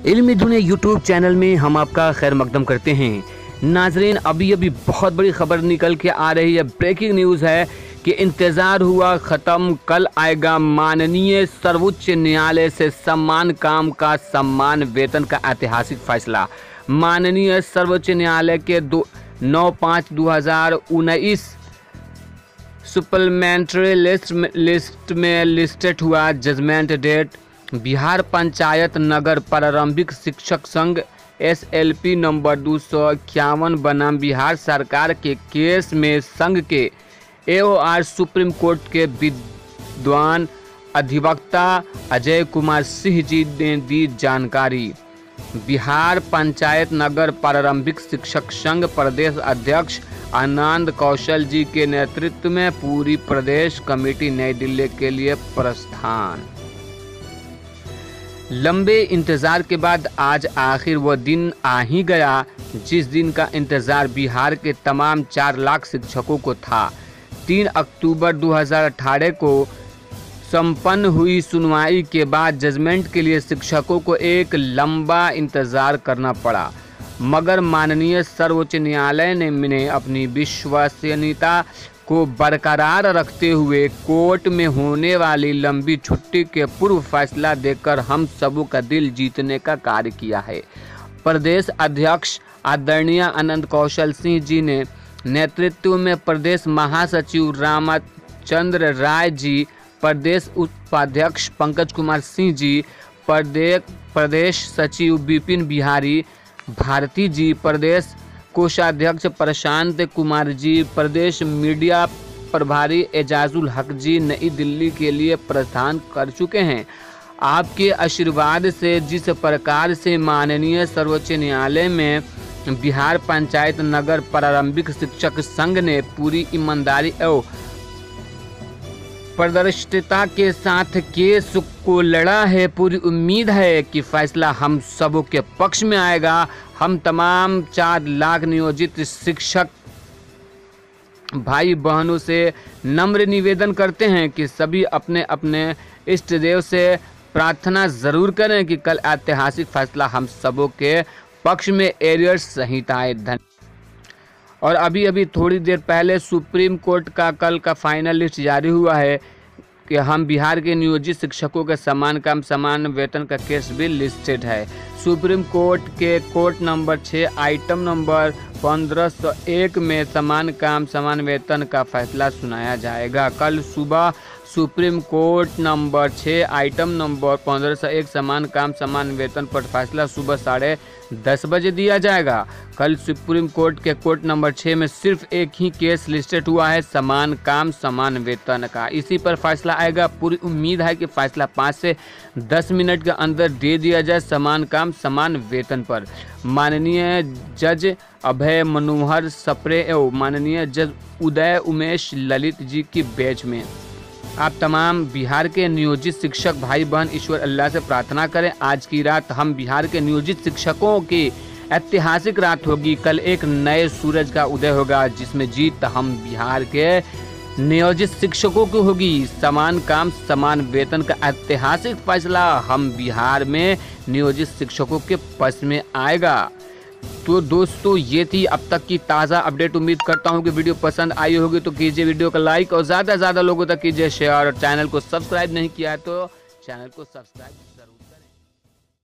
इल्मी दुनिया YouTube channel में हम आपका खैर मकदम करते हैं। नाजरीन, अभी बहुत बड़ी खबर निकल के आ रही है। ब्रेकिंग न्यूज़ है कि इंतज़ार हुआ ख़त्म, कल आएगा माननीय सर्वोच्च न्यायालय से सम्मान काम का सम्मान वेतन का ऐतिहासिक फैसला। माननीय सर्वोच्च न्यायालय के 9/5/2019 सप्लीमेंट्री लिस्ट में लिस्टेड हुआ जजमेंट डेट। बिहार पंचायत नगर प्रारंभिक शिक्षक संघ SLP नंबर 251 बनाम बिहार सरकार के केस में संघ के AOR सुप्रीम कोर्ट के विद्वान अधिवक्ता अजय कुमार सिंह जी ने दी जानकारी। बिहार पंचायत नगर प्रारंभिक शिक्षक संघ प्रदेश अध्यक्ष आनंद कौशल जी के नेतृत्व में पूरी प्रदेश कमेटी नई दिल्ली के लिए प्रस्थान। लंबे इंतजार के बाद आज आखिर वो दिन आ ही गया जिस दिन का इंतजार बिहार के तमाम 4 लाख शिक्षकों को था। 3 अक्टूबर 2018 को संपन्न हुई सुनवाई के बाद जजमेंट के लिए शिक्षकों को एक लंबा इंतजार करना पड़ा, मगर माननीय सर्वोच्च न्यायालय ने अपनी विश्वसनीयता को बरकरार रखते हुए कोर्ट में होने वाली लंबी छुट्टी के पूर्व फैसला देकर हम सबों का दिल जीतने का कार्य किया है। प्रदेश अध्यक्ष आदरणीय आनंद कौशल सिंह जी ने नेतृत्व में प्रदेश महासचिव रामचंद्र राय जी, प्रदेश उपाध्यक्ष पंकज कुमार सिंह जी, प्रदेश सचिव विपिन बिहारी भारती जी, प्रदेश कोषाध्यक्ष प्रशांत कुमार जी, प्रदेश मीडिया प्रभारी एजाजुल हक जी नई दिल्ली के लिए प्रस्थान कर चुके हैं। आपके आशीर्वाद से जिस प्रकार से माननीय सर्वोच्च न्यायालय में बिहार पंचायत नगर प्रारंभिक शिक्षक संघ ने पूरी ईमानदारी एवं पारदर्शिता के साथ केस को लड़ा है, पूरी उम्मीद है कि फैसला हम सबों के पक्ष में आएगा। हम तमाम 4 लाख नियोजित शिक्षक भाई बहनों से नम्र निवेदन करते हैं कि सभी अपने अपने इष्ट देव से प्रार्थना जरूर करें कि कल ऐतिहासिक फैसला हम सबों के पक्ष में एरियर्स सहित आए। और अभी थोड़ी देर पहले सुप्रीम कोर्ट का कल का फाइनल लिस्ट जारी हुआ है कि हम बिहार के नियोजित शिक्षकों के समान काम समान वेतन का केस भी लिस्टेड है। सुप्रीम कोर्ट के कोर्ट नंबर 6 आइटम नंबर 1501 में समान काम समान वेतन का फैसला सुनाया जाएगा। कल सुबह supreme court number 6 item number 1501 समान काम समान वेतन पर फैसला सुबह 10:30 बजे दिया जाएगा। कल सुप्रीम कोर्ट के कोर्ट नंबर 6 में सिर्फ एक ही केस लिस्टेड हुआ है, समान काम समान वेतन का। इसी पर फैसला आएगा। पूरी उम्मीद है कि फैसला 5 से 10 मिनट के अंदर दे दिया जाए समान काम समान वेतन पर। माननीय जज अभय मनोहर सप्रे एवं माननीय जज उदय उमेश ललित जी की बेंच में आप तमाम बिहार के नियोजित शिक्षक भाई बहन ईश्वर अल्लाह से प्रार्थना करें। आज की रात हम बिहार के नियोजित शिक्षकों की ऐतिहासिक रात होगी। कल एक नए सूरज का उदय होगा जिसमें जीत हम बिहार के नियोजित शिक्षकों की होगी। समान काम समान वेतन का ऐतिहासिक फैसला हम बिहार में नियोजित शिक्षकों के पक्ष में आएगा। तो दोस्तों, ये थी अब तक की ताज़ा अपडेट। उम्मीद करता हूँ कि वीडियो पसंद आई होगी तो कीजिए वीडियो का लाइक और ज़्यादा से ज़्यादा लोगों तक कीजिए शेयर। और चैनल को सब्सक्राइब नहीं किया है तो चैनल को सब्सक्राइब